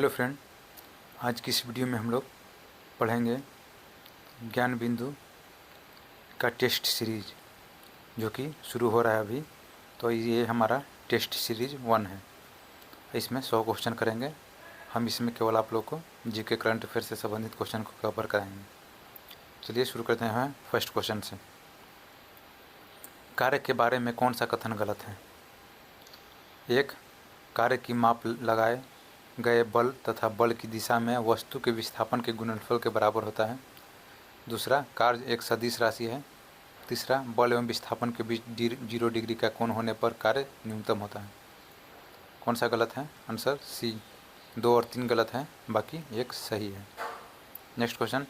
Hello friend, आज की इस वीडियो में हम लोग पढ़ेंगे ज्ञान बिंदु का टेस्ट सीरीज जो कि शुरू हो रहा है अभी। तो ये हमारा टेस्ट सीरीज 1 है। इसमें 100 क्वेश्चन करेंगे हम। इसमें केवल आप लोग को जीके करंट अफेयर से संबंधित क्वेश्चन को कवर कराएंगे। चलिए शुरू करते हैं फर्स्ट क्वेश्चन से। कार्य के बारे में कौन सा कथन गलत है? 1. कार्य की माप लगाए गए बल तथा बल की दिशा में वस्तु के विस्थापन के गुणनफल के बराबर होता है। 2. कार्य एक सदिश राशि है। 3. बल एवं विस्थापन के बीच 0 डिग्री का कोण होने पर कार्य न्यूनतम होता है। कौन सा गलत है? Answer C. 2 और 3 गलत है, बाकी एक सही है। नेक्स्ट क्वेश्चन,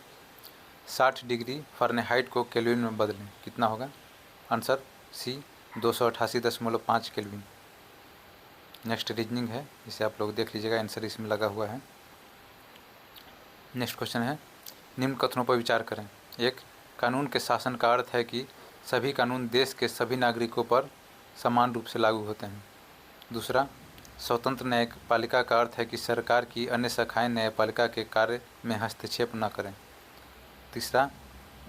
60 डिग्री फ़ारेनहाइट को केल्विन में बदलें, कितना होगा? Answer C, 288.5 Kelvin. Next reasoning है, इसे आप लोग देख लीजिएगा, आंसर इसमें लगा हुआ है। नेक्स्ट क्वेश्चन है, निम्न कथनों पर विचार करें। 1. कानून के शासन का अर्थ है कि सभी कानून देश के सभी नागरिकों पर समान रूप से लागू होते हैं। 2. स्वतंत्र न्यायपालिका का अर्थ है कि सरकार की अन्य शाखाएं न्यायपालिका के कार्य में हस्तक्षेप न करें। 3.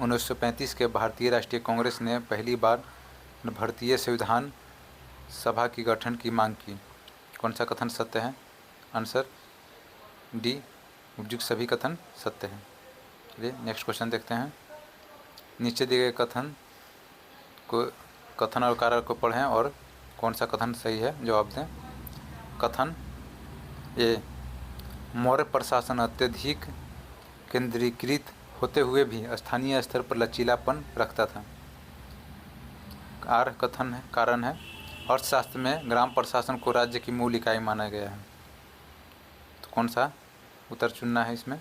1935 के भारतीय राष्ट्रीय कांग्रेस ने पहली बार भारतीय संविधान सभा की गठन की मांग की। कौन सा कथन सत्य है? आंसर डी, उपयुक्त सभी कथन सत्य हैं। चलिए नेक्स्ट क्वेश्चन देखते हैं। नीचे दिए गए कथन और कार्य को पढ़ें और कौन सा कथन सही है जवाब दें। कथन ए, मौर्य प्रशासन अत्यधिक केंद्रीकृत होते हुए भी स्थानीय स्तर पर लचीलापन रखता था। आर कथन है, कारण है, अर्थशास्त्र में ग्राम प्रशासन को राज्य की मूल इकाई माना गया है। तो कौन सा उत्तर चुनना है इसमें?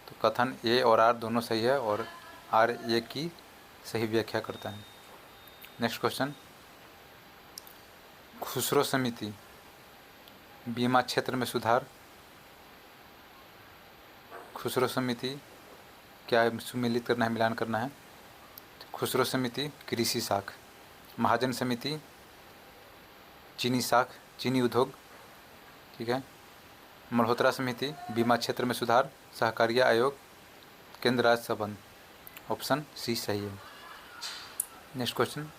तो कथन ए और आर दोनों सही है और आर ए की सही व्याख्या करता है। नेक्स्ट क्वेश्चन, खुसरो समिति बीमा क्षेत्र में सुधार। खुसरो समिति क्या है? सुमेलित करना है, मिलान करना है। खुसरो समिति कृषि शाख, महाजन समिति चीनी शाख, चीनी उद्योग, ठीक है। मल्होत्रा समिति बीमा क्षेत्र में सुधार, सहकारिता आयोग, केंद्र राज्य संबंध। ऑप्शन सी सही है। नेक्स्ट क्वेश्चन,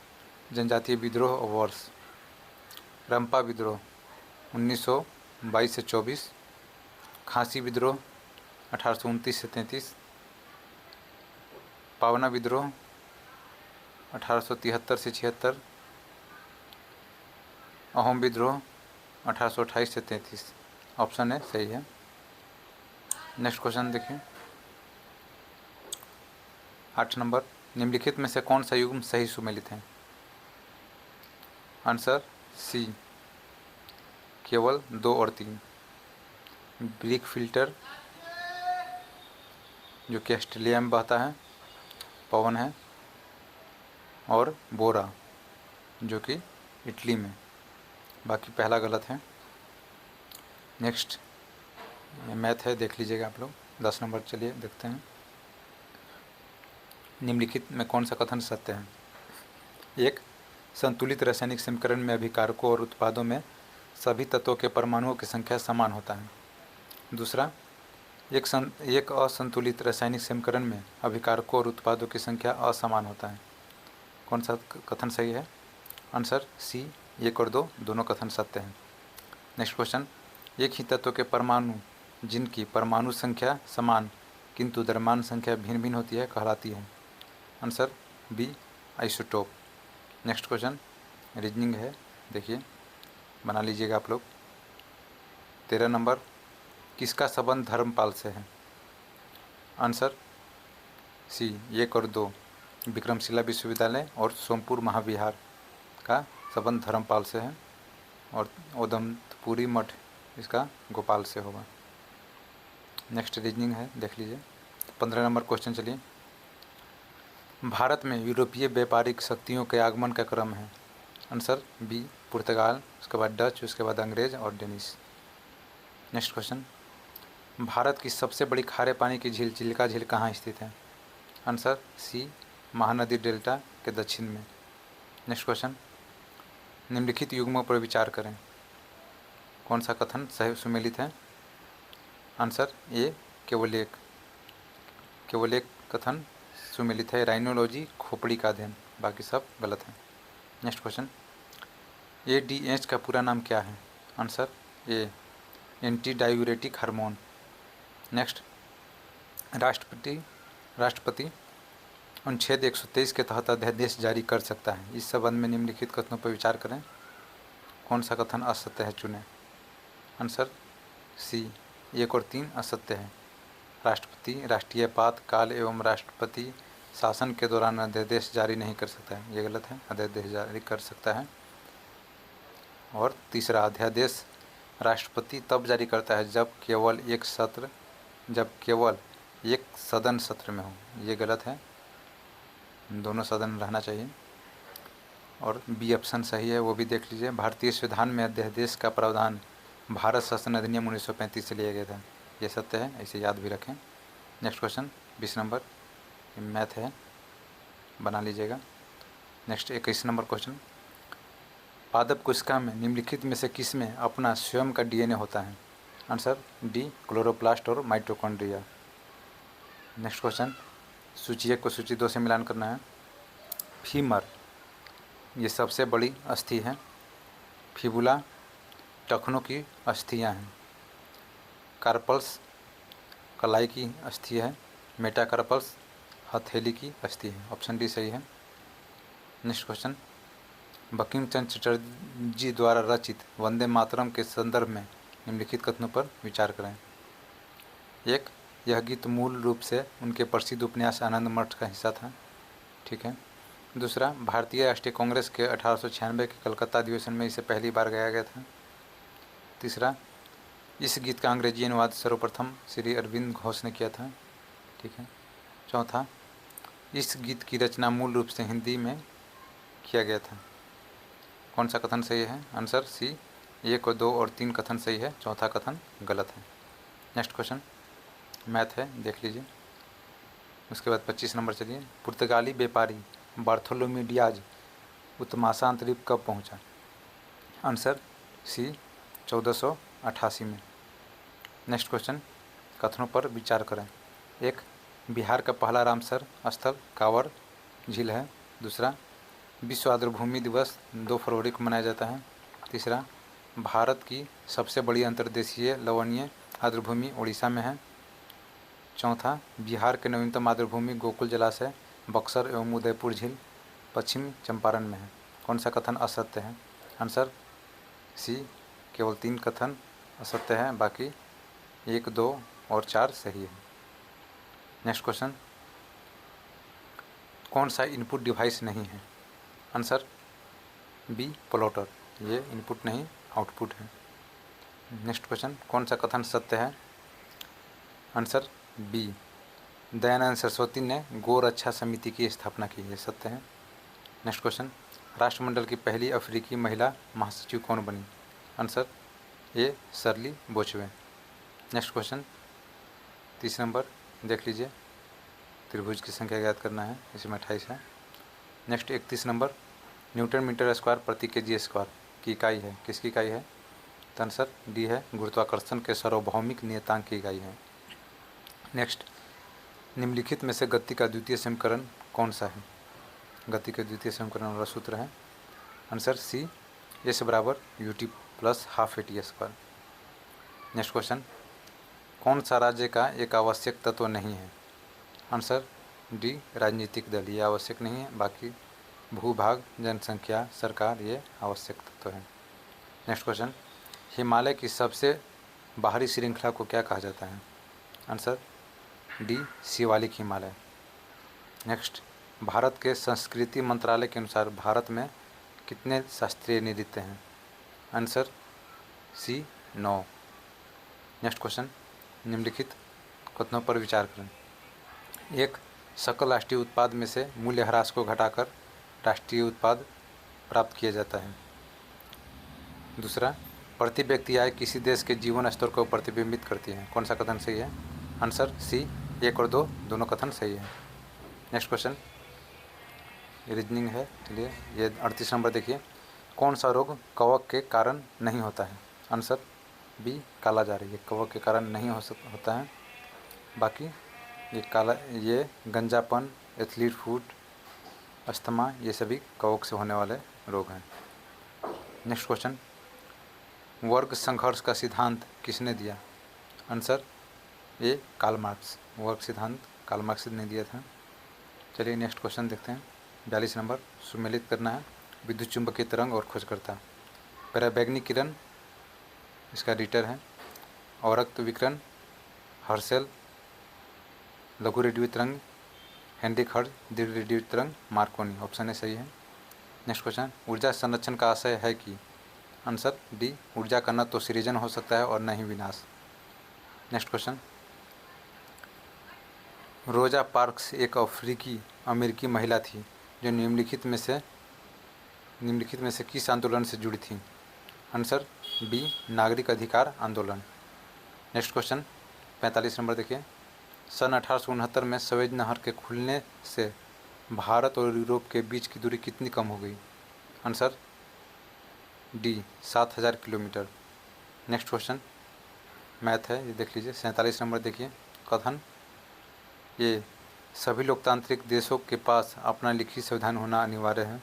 जनजातीय विद्रोह और वर्ष। रंपा विद्रोह 1922 से 24, खांसी विद्रोह 1829 से 33, पावना विद्रोह 1873 से 76, अहोम विद्रोह 1828 से 33। ऑप्शन है सही है। नेक्स्ट क्वेश्चन देखिए, 8 नंबर, निम्नलिखित में से कौन सा युग्म सही सुमेलित है? आंसर सी, केवल 2 और 3। ब्रिक फिल्टर जो कि ऑस्ट्रेलिया में बहता है, पवन है, और बोरा जो कि इटली में। बाकी पहला गलत है। नेक्स्ट मैथ है, देख लीजिएगा आप लोग। 10 नंबर, चलिए देखते हैं। निम्नलिखित में कौन सा कथन सत्य है? 1. संतुलित रासायनिक समीकरण में अभिकारकों और उत्पादों में सभी तत्वों के परमाणुओं की संख्या समान होता है। 2. एक असंतुलित रासायनिक समीकरण में अभिकारकों और उत्पादों की संख्या असमान होता है। कौन सा कथन सही है? आंसर सी, 1 और 2 दोनों कथन सत्य हैं। नेक्स्ट क्वेश्चन, एक ही तत्व के परमाणु जिनकी परमाणु संख्या समान किंतु द्रव्यमान संख्या भिन्न भिन्न होती है कहलाती है। Answer B, isotope. Next question reasoning है, देखिए बना लीजिएगा आप लोग। 13 नंबर, किसका संबंध धर्मपाल से है? आंसर सी, 1 और 2 विक्रमशिला विश्वविद्यालय और सोमपुर महाविहार का संबंध धर्मपाल से है, और ओदंतपुरी मठ इसका गोपाल से होगा। नेक्स्ट रीजनिंग है, देख लीजिए। 15 नंबर क्वेश्चन, चलिए। भारत में यूरोपीय व्यापारिक शक्तियों के आगमन का क्रम है। आंसर बी, पुर्तगाल, उसके बाद डच, उसके बाद अंग्रेज और डेनिश। नेक्स्ट क्वेश्चन, भारत की सबसे बड़ी खारे पानी की झील चिल्का झील कहाँ स्थित है? आंसर सी, महानदी डेल्टा के दक्षिण में। नेक्स्ट क्वेश्चन, निम्नलिखित युग्मों पर विचार करें। कौन सा कथन सही सुमेलित है? आंसर ए केवल एक कथन सुमेलित है। राइनोलॉजी खोपड़ी का अध्ययन, बाकी सब गलत है। नेक्स्ट क्वेश्चन, एडीएच का पूरा नाम क्या है? Answer A anti diuretic hormone. Next, राष्ट्रपति अनुच्छेद 123 के तहत अध्यादेश जारी कर सकता है। इस संबंध में निम्नलिखित कथनों पर विचार करें। कौन सा कथन असत्य है, चुनें। आंसर सी 1 और 3 असत्य है। राष्ट्रपति राष्ट्रीय आपातकाल एवं राष्ट्रपति शासन के दौरान अध्यादेश जारी नहीं कर सकता है, ये गलत है। अध्यादेश जारी कर सकता है। और तीसरा, अध्यादेश राष्ट्रपति तब जारी करता है जब केवल एक सदन सत्र में हो, ये गलत है। दोनों सदन रहना चाहिए। और बी ऑप्शन सही है, वो भी देख लीजिए। भारतीय संविधान में अध्यादेश का प्रावधान भारत शासन अधिनियम 1935 से लिया गया था, ये सत्य है, ऐसे याद भी रखें। नेक्स्ट क्वेश्चन 20 नंबर, मैथ है, बना लीजिएगा। नेक्स्ट 21 नंबर क्वेश्चन, पादप कोशिका में निम्नलिखित में से किस में अपना स्वयं का डीएनए होता है? आंसर डी क्लोरोप्लास्ट और माइटोकॉन्ड्रिया। नेक्स्ट क्वेश्चन, सूची 1 को सूची 2 से मिलान करना है। फीमर ये सबसे बड़ी अस्थि है। फिबुला टखनों की अस्थियां हैं। कार्पल्स कलाई की अस्थि है। मेटाकार्पल्स हथेली की अस्थि है। ऑप्शन डी सही है। नेक्स्ट क्वेश्चन, बंकिम चंद्र चटर्जी द्वारा रचित वंदे मातरम के संदर्भ में निम्नलिखित कथनों पर विचार करें। 1, यह गीत मूल रूप से उनके प्रसिद्ध उपन्यास आनंद मठ का हिस्सा था, ठीक है। दूसरा, भारतीय राष्ट्रीय कांग्रेस के 1896 के कलकत्ता अधिवेशन में इसे पहली बार गाया गया था। तीसरा, इस गीत का अंग्रेजी अनुवाद सर्वप्रथम श्री अरविंद घोष ने किया था, ठीक है। चौथा, इस गीत की रचना मूल रूप से हिंदी में किया गया था। कौन सा कथन सही है? आंसर सी 1 और 2 और 3 कथन सही है, चौथा कथन गलत है। नेक्स्ट क्वेश्चन मैथ है, देख लीजिए। उसके बाद 25 नंबर चलिए। पुर्तगाली व्यापारी बार्थोलोमी डियाज उत्तमासा द्वीप कब पहुंचा? आंसर सी 1488 में। नेक्स्ट क्वेश्चन, कथनों पर विचार करें। 1, बिहार का पहला रामसर स्थल कांवर झील है। दूसरा, विश्व आर्द्रभूमि दिवस 2 फरवरी को मनाया जाता है। तीसरा, भारत की सबसे बड़ी अंतर्देशीय लवणीय आर्द्रभूमि उड़ीसा में है। चौथा, बिहार के नवीनतम आर्द्रभूमि गोकुल जलाशय बक्सर एवं उदयपुर झील पश्चिम चंपारण में है। कौन सा कथन असत्य है? आंसर सी केवल 3 कथन असत्य है, बाकी 1, 2 और 4 सही है। नेक्स्ट क्वेश्चन, कौन सा इनपुट डिवाइस नहीं है? आंसर बी प्लॉटर, ये इनपुट नहीं आउटपुट है। नेक्स्ट क्वेश्चन, कौन सा कथन सत्य है? आंसर बी दयानंद सरस्वती ने गौ रक्षा समिति की स्थापना की, ये सत्य है। नेक्स्ट क्वेश्चन, राष्ट्रमंडल की पहली अफ्रीकी महिला महासचिव कौन बनी? Answer A Shirley Botchwey. Next question 30 नंबर, देख लीजिए। त्रिभुज की संख्या ज्ञात करना है, इसमें 28 है। Next 31 number, newton metre square प्रति केजी स्क्वायर की इकाई है, किसकी इकाई है? तो आंसर डी है, गुरुत्वाकर्षण के सार्वभौमिक नियतांक की इकाई है। नेक्स्ट, निम्नलिखित में से गति का द्वितीय समीकरण कौन सा है? गति के द्वितीय समीकरण वाला सूत्र है आंसर सी एस बराबर U T plus half A T square. Next question, कौन सा राज्य का एक आवश्यक तत्व नहीं है? आंसर डी राजनीतिक दल, ये आवश्यक नहीं है, बाकी भूभाग जनसंख्या सरकार ये आवश्यक तत्व है। नेक्स्ट क्वेश्चन, हिमालय की सबसे बाहरी श्रृंखला को क्या कहा जाता है? Answer D Shivalik Himalaya. Next, Bharat के संस्कृति मंत्रालय के अनुसार भारत में कितने शास्त्रीय नृत्य हैं? Answer C 9। नेक्स्ट क्वेश्चन, निम्नलिखित कथनों पर विचार करें। 1, सकल राष्ट्रीय उत्पाद में से मूल्य ह्रास को घटाकर राष्ट्रीय उत्पाद प्राप्त किया जाता है। दूसरा, प्रति व्यक्ति आय किसी देश के जीवन स्तर को प्रतिबिंबित करती है, कौन सा कथन सही है? आंसर सी 1 और 2 दोनों कथन सही है। नेक्स्ट क्वेश्चन रीजनिंग है, चलिए ये 38 नंबर देखिए। कौन सा रोग कवक के कारण नहीं होता है? आंसर बी काला जार ये कवक के कारण नहीं होता है। बाकी ये काला ये गंजापन, एथलीट फूट, अस्थमा ये सभी कवक से होने वाले रोग हैं। नेक्स्ट क्वेश्चन, वर्ग संघर्ष का सिद्धांत किसने दिया? Answer A Karl Marx. वर्ग सिद्धांत कार्ल मार्क्स ने दिया था। चलिए नेक्स्ट क्वेश्चन देखते हैं। 42 नंबर, सुमेलित करना है विद्युत चुंबकीय तरंग और खोजकर्ता। पराबैंगनी किरण इसका रीटर है। अवरक्त विकिरण हर्शेल। लघु रेडियो तरंग हेनरिक हर्ट्ज। दीर्घ रेडियो तरंग मार्कोनी। ऑप्शन ए सही है। नेक्स्ट क्वेश्चन, ऊर्जा संरक्षण का आशय है कि? आंसर डी ऊर्जा का न तो सृजन हो सकता है और न ही विनाश। नेक्स्ट क्वेश्चन, रोजा पार्क्स एक अफ्रीकी अमेरिकी महिला थी जो निम्नलिखित में से किस आंदोलन से जुड़ी थी? आंसर बी नागरिक अधिकार आंदोलन। नेक्स्ट क्वेश्चन 45 नंबर देखिए। सन 1869 में सवेज नहर के खुलने से भारत और यूरोप के बीच की दूरी कितनी कम हो गई? Answer D 7000 kilometre. Next question math है, ये देख लीजिए। 47 नंबर देखिए। कथन, ये सभी लोकतांत्रिक देशों के पास अपना लिखित संविधान होना अनिवार्य है।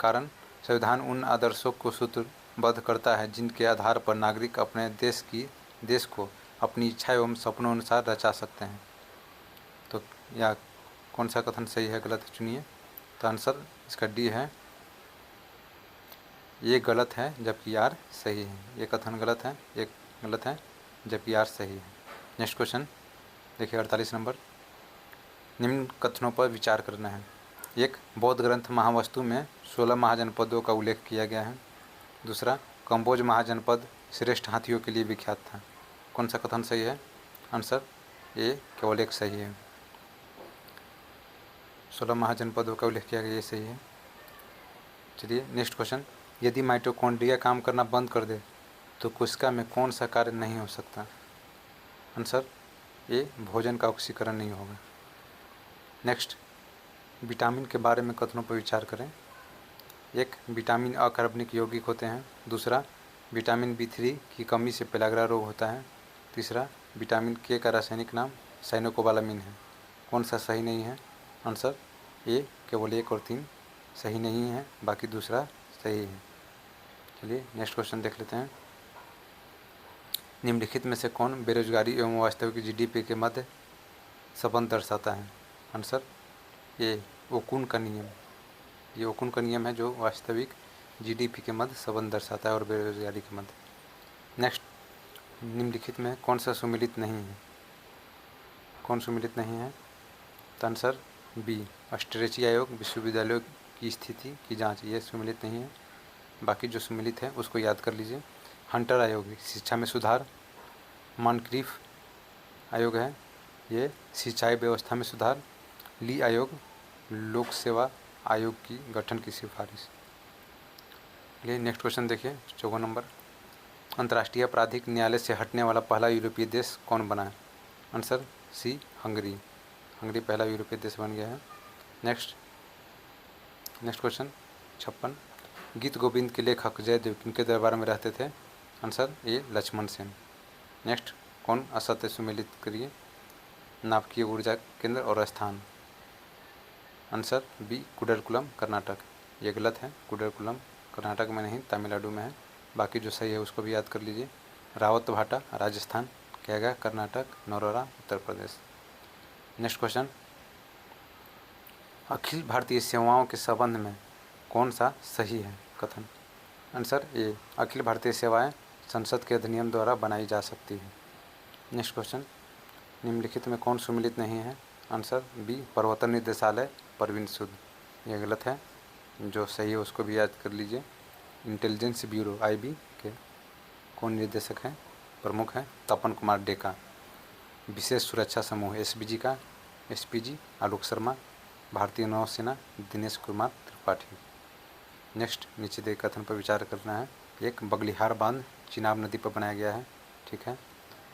कारण, संविधान उन आदर्शों को सूत्रबद्ध करता है जिनके आधार पर नागरिक अपने देश को अपनी इच्छा एवं सपनों अनुसार रचा सकते हैं। तो या कौन सा कथन सही है गलत है चुनिए। तो आंसर इसका डी है, ये गलत है जबकि आर सही है। ये कथन गलत है, ये गलत है जबकि आर सही है। नेक्स्ट क्वेश्चन देखिए 48 नंबर। निम्न कथनों पर विचार करना है। एक, बौद्ध ग्रंथ महावस्तु में 16 महाजनपदों का उल्लेख किया गया है। दूसरा, कंबोज महाजनपद श्रेष्ठ हाथियों के लिए विख्यात था। कौन सा कथन सही है? आंसर ए केवल एक सही है। 16 महाजनपदों का उल्लेख किया गया, ये सही है। चलिए नेक्स्ट क्वेश्चन, यदि माइटोकॉन्ड्रिया काम करना बंद कर दे तो कोशिका में कौन सा कार्य नहीं हो सकता? आंसर ए भोजन का ऑक्सीकरण नहीं होगा। नेक्स्ट, विटामिन के बारे में कथनों पर विचार करें। एक, विटामिन अकार्बनिक यौगिक होते हैं। दूसरा, विटामिन B3 की कमी से पेलाग्रा रोग होता है। तीसरा, विटामिन के का रासायनिक नाम साइनोकोबालामिन है। कौन सा सही नहीं है? आंसर ए केवल 1 और 3 सही नहीं है, बाकी दूसरा सही है। चलिए नेक्स्ट क्वेश्चन देख लेते हैं। निम्नलिखित में से कौन बेरोजगारी एवं वास्तविक GDP के मध्य संबंध दर्शाता है? आंसर ए ओकुन का नियम। ये ओकुन का नियम है जो वास्तविक GDP के मध्य संबंध दर्शाता है और बेरोजगारी के मध्य। नेक्स्ट, निम्नलिखित में कौन सा सुमेलित नहीं है? कौन सुमेलित नहीं है? तो आंसर बी अस्ट्रेची आयोग विश्वविद्यालयों की स्थिति की जांच, ये सुमेलित नहीं है। बाकी जो सुमेलित है उसको याद कर लीजिए। हंटर आयोग शिक्षा में सुधार। मॉनक्रीफ आयोग है ये सिंचाई व्यवस्था में सुधार। ली आयोग लोक सेवा आयोग की गठन की सिफारिश। चलिए नेक्स्ट क्वेश्चन देखिए 54 नंबर। अंतर्राष्ट्रीय आपराधिक न्यायालय से हटने वाला पहला यूरोपीय देश कौन बना है? Answer C Hungary. हंगरी पहला यूरोपीय देश बन गया है। Next question 56। गीत गोविंद के लेखक जयदेव किनके दरबार में रहते थे? Answer A Lakshman Sen. Next, कौन असत्य सुमेलित करिए। नाभिकीय ऊर्जा केंद्र और स्थान। Answer B Kudankulam Karnataka. ये गलत है, कुडरकुलम कर्नाटक में नहीं तमिलनाडु में है। बाकी जो सही है उसको भी याद कर लीजिए। रावत भाटा राजस्थान, कैगा कर्नाटक, नरोरा उत्तर प्रदेश। नेक्स्ट क्वेश्चन, अखिल भारतीय सेवाओं के संबंध में कौन सा सही है कथन? आंसर ए अखिल भारतीय सेवाएं संसद के अधिनियम द्वारा बनाई जा सकती है। नेक्स्ट क्वेश्चन, निम्नलिखित में कौन सुमेलित नहीं है? आंसर बी प्रवर्तन निदेशालय परवीन सूद। यह गलत है, जो सही है उसको भी याद कर लीजिए। इंटेलिजेंस ब्यूरो IB के कौन निर्देशक हैं? प्रमुख हैं तपन कुमार डेका। विशेष सुरक्षा समूह SBG का SPG आलोक शर्मा। भारतीय नौसेना दिनेश कुमार त्रिपाठी। नेक्स्ट, नीचे दे कथन पर विचार करना है। एक, बगलिहार बांध चिनाब नदी पर बनाया गया है, ठीक है।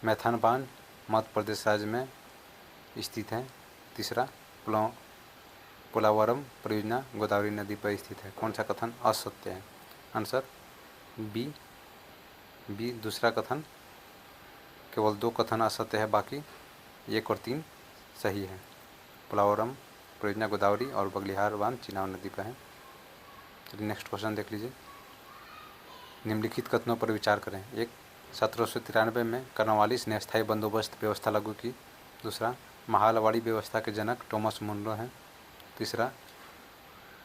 मैथान बांध मध्य प्रदेश राज्य में स्थित है। तीसरा, पोलावरम परियोजना गोदावरी नदी पर स्थित है। कौन सा कथन असत्य है? आंसर बी बी दूसरा कथन केवल 2 कथन असत्य है, बाकी 1 और 3 सही है। पोलावरम परियोजना गोदावरी और बगलिहार बांध चिनाब नदी पर है। चलिए नेक्स्ट क्वेश्चन देख लीजिए। निम्नलिखित कथनों पर विचार करें। 1, 1793 में कर्नवालिस ने स्थायी बंदोबस्त व्यवस्था लागू की। दूसरा, महालवाड़ी व्यवस्था के जनक टॉमस मुनरो हैं। तीसरा,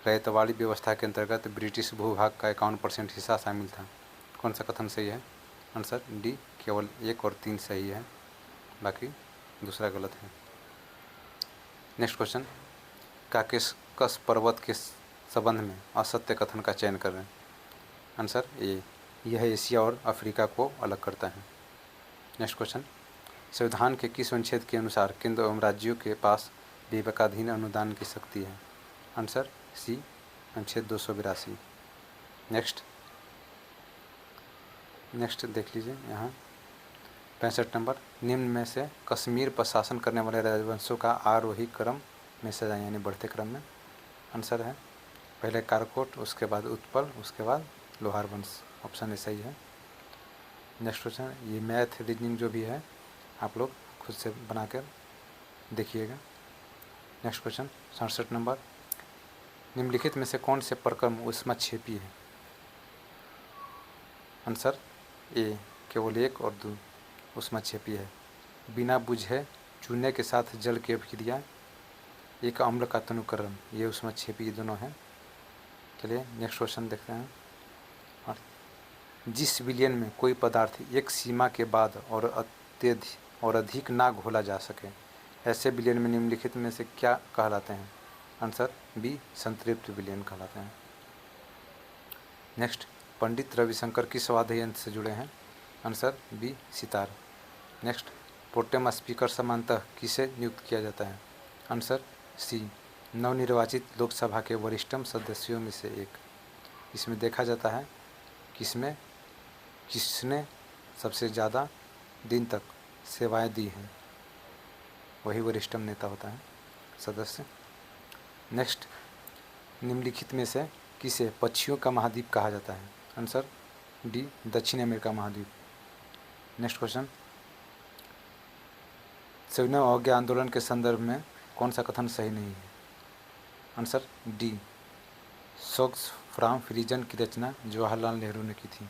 रैयतवाड़ी व्यवस्था के अंतर्गत ब्रिटिश भूभाग का 51% हिस्सा शामिल था। कौन सा कथन सही है? आंसर डी, केवल 1 और 3 सही है, बाकी दूसरा गलत है। नेक्स्ट क्वेश्चन, काकेशस पर्वत के संबंध में असत्य कथन का चयन करें। आंसर ए, यह एशिया और अफ्रीका को अलग करता है। नेक्स्ट क्वेश्चन, संविधान के किस अनुच्छेद के अनुसार केंद्र एवं राज्यों के पास विवेकाधीन अनुदान की शक्ति है? आंसर सी, अनुच्छेद 282। नेक्स्ट देख लीजिए यहाँ 65 नंबर, निम्न में से कश्मीर पर शासन करने वाले राजवंशों का आरोही क्रम में से यानी बढ़ते क्रम में। आंसर है पहले कारकोट, उसके बाद उत्पल, उसके बाद लोहार वंश। ऑप्शन ए सही है। नेक्स्ट क्वेश्चन, ये मैथ रीजनिंग जो भी है आप लोग खुद से बनाकर देखिएगा। नेक्स्ट क्वेश्चन 67 नंबर, निम्नलिखित में से कौन से प्रक्रम ऊष्मक्षेपी है? आंसर ए, केवल 1 और 2 ऊष्मक्षेपी है। बिना बुझे चूने के साथ जल की अभिक्रिया, एक अम्ल का तनुकरण, ये ऊष्मक्षेपी दोनों हैं। चलिए नेक्स्ट क्वेश्चन देखते हैं। और जिस विलयन में कोई पदार्थ एक सीमा के बाद और अधिक ना घोला जा सके, ऐसे विलयन में निम्नलिखित में से क्या कहलाते हैं? आंसर बी, संतृप्त विलयन कहलाते हैं। नेक्स्ट, पंडित रविशंकर किस वाद्य यंत्र से जुड़े हैं? Answer B, sitar. Next, pro tem speaker सामान्यतः किसे नियुक्त किया जाता है? आंसर सी, नवनिर्वाचित लोकसभा के वरिष्ठतम सदस्यों में से एक। इसमें देखा जाता है किसमें किसने सबसे ज़्यादा दिन तक सेवाएं दी हैं, वही वरिष्ठतम नेता होता है, सदस्य। नेक्स्ट, निम्नलिखित में से किसे पक्षियों का महाद्वीप कहा जाता है? आंसर डी, दक्षिण अमेरिका महाद्वीप। नेक्स्ट क्वेश्चन, सविनय अवज्ञा आंदोलन के संदर्भ में कौन सा कथन सही नहीं है? आंसर डी, सोग्स फ्राम फ्रीजन की रचना जवाहरलाल नेहरू ने की थी,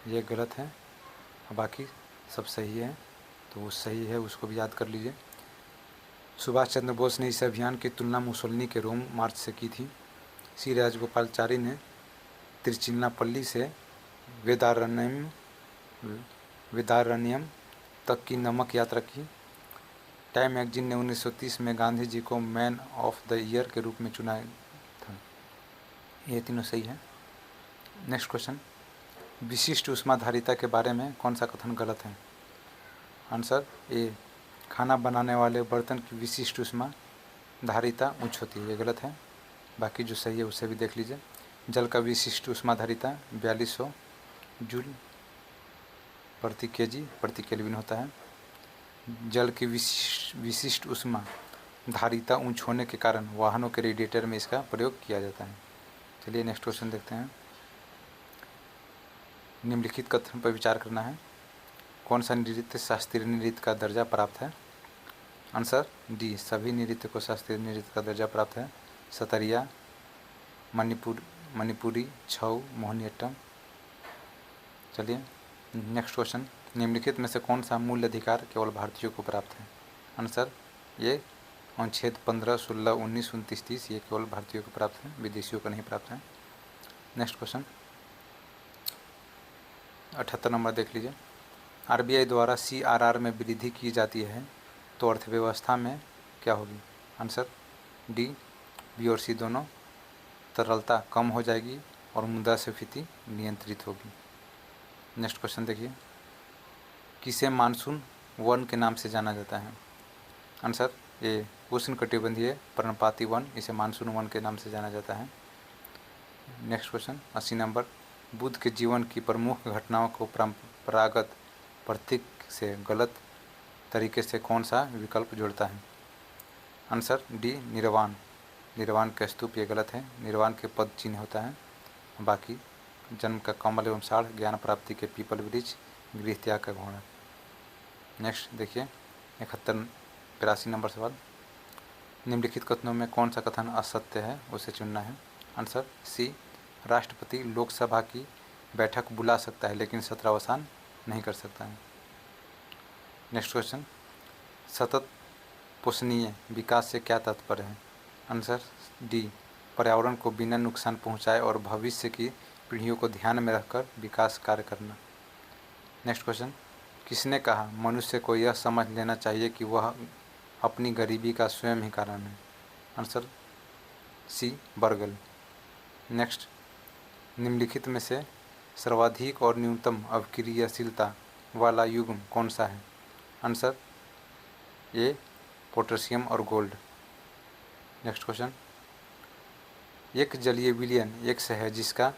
ये गलत है, बाकी सब सही है। तो वो सही है, उसको भी याद कर लीजिए। सुभाष चंद्र बोस ने इस अभियान की तुलना मुसोलिनी के रोम मार्च से की थी। सी राजगोपालचारी ने तिरुचिन्नापल्ली से वेदारण्यम तक की नमक यात्रा की। टाइम मैगजीन ने 1930 में गांधी जी को मैन ऑफ द ईयर के रूप में चुना था। ये तीनों सही है। नेक्स्ट क्वेश्चन, विशिष्ट ऊष्माधारिता के बारे में कौन सा कथन गलत है? आंसर ए, खाना बनाने वाले बर्तन की विशिष्ट ऊष्मा धारिता उच्च होती है, ये गलत है। बाकी जो सही है उसे भी देख लीजिए। जल का विशिष्ट ऊष्माधारिता 4200 जूल प्रति केजी प्रति केल्विन होता है। जल की विशिष्ट ऊष्मा धारिता ऊंच होने के कारण वाहनों के रेडिएटर में इसका प्रयोग किया जाता है। चलिए नेक्स्ट क्वेश्चन देखते हैं। निम्नलिखित कथन पर विचार करना है। कौन सा नृत्य शास्त्रीय नृत्य का दर्जा प्राप्त है? आंसर डी, सभी नृत्य को शास्त्रीय नृत्य का दर्जा प्राप्त है। सतरिया, मणिपुरी, छऊ, मोहिनीअट्टम। चलिए नेक्स्ट क्वेश्चन, निम्नलिखित में से कौन सा मूल अधिकार केवल भारतीयों को प्राप्त है? आंसर ये, अनुच्छेद 15, 16, 19, 29, 30 ये केवल भारतीयों को प्राप्त है, विदेशियों को नहीं प्राप्त है। नेक्स्ट क्वेश्चन 78 नंबर देख लीजिए। आरबीआई द्वारा CRR में वृद्धि की जाती है तो अर्थव्यवस्था में क्या होगी? आंसर डी, बी और सी दोनों। तरलता कम हो जाएगी और मुद्रास्फीति नियंत्रित होगी। नेक्स्ट क्वेश्चन देखिए, किसे मानसून वन के नाम से जाना जाता है? आंसर ए, उष्णकटिबंधीय पर्णपाती वन, इसे मानसून वन के नाम से जाना जाता है। नेक्स्ट क्वेश्चन 80 नंबर, बुद्ध के जीवन की प्रमुख घटनाओं को परंपरागत प्रतीक से गलत तरीके से कौन सा विकल्प जोड़ता है? आंसर डी, निर्वाण के स्तूप, ये गलत है। निर्वाण के पद चिन्ह होता है, बाकी जन्म का कमल एवं साढ़, ज्ञान प्राप्ति के पीपल वृक्ष, गृह त्याग का घोड़ा। नेक्स्ट देखिए 81 नंबर सवाल, निम्नलिखित कथनों में कौन सा कथन असत्य है उसे चुनना है। आंसर सी, राष्ट्रपति लोकसभा की बैठक बुला सकता है लेकिन सत्रावसान नहीं कर सकता है। नेक्स्ट क्वेश्चन, सतत पोषणीय विकास से क्या तात्पर्य है। आंसर डी, पर्यावरण को बिना नुकसान पहुंचाए और भविष्य की पीढ़ियों को ध्यान में रखकर विकास कार्य करना। नेक्स्ट क्वेश्चन, किसने कहा मनुष्य को यह समझ लेना चाहिए कि वह अपनी गरीबी का स्वयं ही कारण है। Answer C, burgle. नेक्स्ट, निम्नलिखित में से सर्वाधिक और न्यूनतम अवक्रियशीलता वाला युग्म कौन सा है। आंसर ए, पोटेशियम और गोल्ड। नेक्स्ट क्वेश्चन, एक जलीय विलयन X है जिसका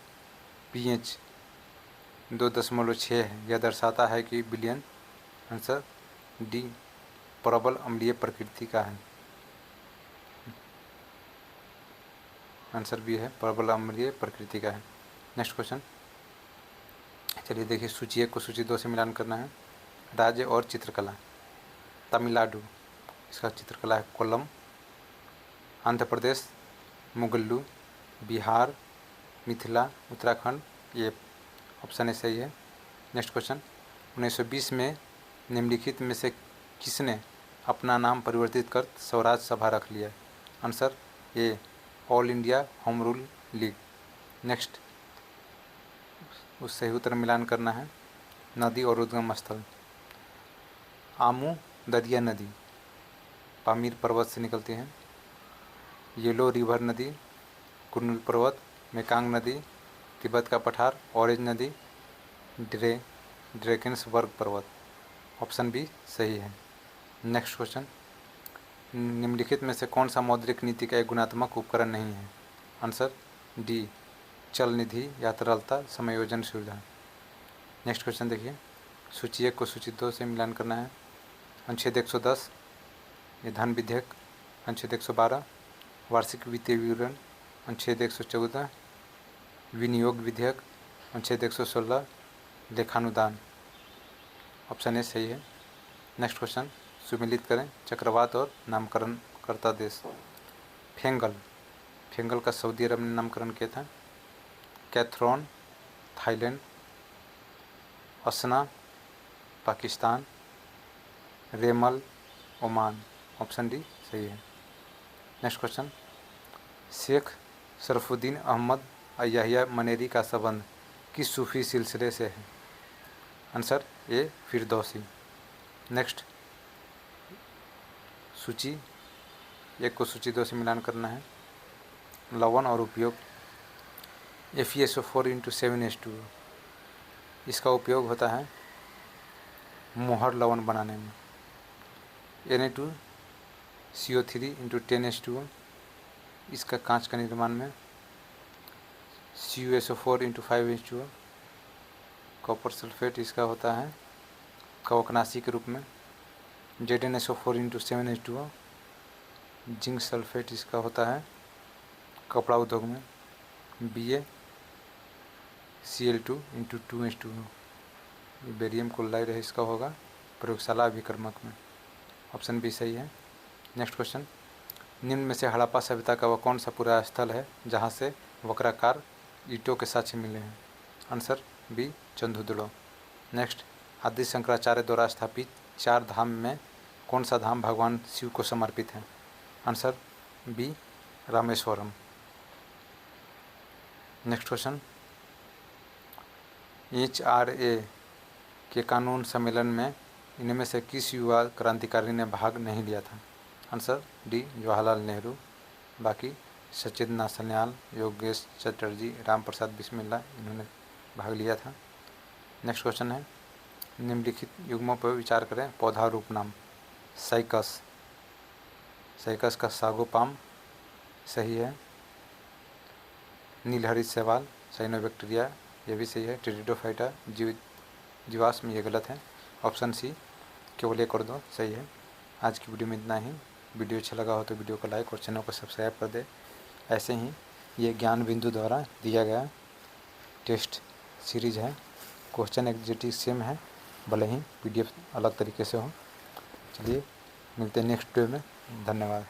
pH 2.6 है, यह दर्शाता है कि विलयन। आंसर डी, प्रबल अम्लीय प्रकृति का है। आंसर बी है, प्रबल अम्लीय प्रकृति का है। नेक्स्ट क्वेश्चन, चलिए देखिए सूची 1 को सूची 2 से मिलान करना है। राज्य और चित्रकला, तमिलनाडु, इसका चित्रकला है कोल्लम। आंध्र प्रदेश मुगल्लू, बिहार मिथिला, उत्तराखंड ये ऑप्शन ए सही है। नेक्स्ट क्वेश्चन, 1920 में निम्नलिखित में से किसने अपना नाम परिवर्तित कर स्वराज सभा रख लिया। Answer A, all India home rule league. Next, उस सही उत्तर मिलान करना है। नदी और उद्गम स्थल, आमू दरिया नदी पामीर पर्वत से निकलती है। येलो रिवर नदी, कुर्नूल पर्वत, मेकांग नदी, तिब्बत का पठार, ऑरेंज नदी, ड्रेकेंसबर्ग पर्वत। ऑप्शन बी सही है। नेक्स्ट क्वेश्चन, निम्नलिखित में से कौन सा मौद्रिक नीति का एक गुणात्मक उपकरण नहीं है। आंसर डी, चल निधि या तरलता समायोजन सुविधा। नेक्स्ट क्वेश्चन देखिए सूची 1 को सूची 2 से मिलान करना है। अनुच्छेद 110 ये धन विधेयक, अनुच्छेद 112 वार्षिक वित्तीय विवरण, अनुच्छेद 114 विनियोग विधेयक, अनुच्छेद 116 लेखानुदान। ऑप्शन ए सही है। नेक्स्ट क्वेश्चन, सुमिलित करें चक्रवात और नामकरण करता देश। फेंगल का सऊदी अरब ने नामकरण किया था। कैथ्रोन थाईलैंड, असना पाकिस्तान, रेमल ओमान। ऑप्शन डी सही है। नेक्स्ट क्वेश्चन, शेख शरफुद्दीन अहमद याहिया मनेरी का संबंध किस सूफी सिलसिले से है। Answer A, Firdausi. नेक्स्ट, सूची 1 को सूची 2 से मिलान करना है। लवण और उपयोग, FeSO4 × 7H2O, इसका उपयोग होता है मोहर लवण बनाने में। Na2CO3 × 10H2O, इसका कांच का निर्माण में। CuSO4 × 5H2O, कॉपर सल्फेट इसका होता है कवकनाशी के रूप में। ZnSO4 × 7H2O, जिंक सल्फेट इसका होता है कपड़ा उद्योग में। BaCl2 × 2H2O, बेरियम क्लोराइड है इसका होगा प्रयोगशाला अभिकर्मक में। ऑप्शन बी सही है। नेक्स्ट क्वेश्चन, निम्न में से हड़प्पा सभ्यता का वह कौन सा पुरा स्थल है जहाँ से वक्राकार ईंटों के साक्ष्य मिले हैं। Answer B, चंदुदड़ो। नेक्स्ट, आदि शंकराचार्य द्वारा स्थापित 4 धाम में कौन सा धाम भगवान शिव को समर्पित है। Answer B, Rameswaram. Next question, HRA के कानून सम्मेलन में इनमें से किस युवा क्रांतिकारी ने भाग नहीं लिया था। Answer D, Jawaharlal Nehru. बाकी सचिंद्र सन्याल, योगेश चटर्जी, राम प्रसाद बिस्मिल्ला इन्होंने भाग लिया था। नेक्स्ट क्वेश्चन है, निम्नलिखित युग्मों पर विचार करें। पौधा रूप नाम, साइकस का सागोपाम सही है। नीलहरित शैवाल, साइनोबैक्टीरिया ये भी सही है। टेरिडोफाइटा जीवाश्म ये गलत है। ऑप्शन सी, केवल 1 और 2 सही है। आज की वीडियो में इतना ही। वीडियो अच्छा लगा हो तो वीडियो को लाइक और चैनल को सब्सक्राइब कर दे। ऐसे ही ये ज्ञान बिंदु द्वारा दिया गया टेस्ट सीरीज है। क्वेश्चन एग्जैक्टली सेम है, भले ही PDF अलग तरीके से हो। चलिए मिलते हैं नेक्स्ट वीडियो में। धन्यवाद।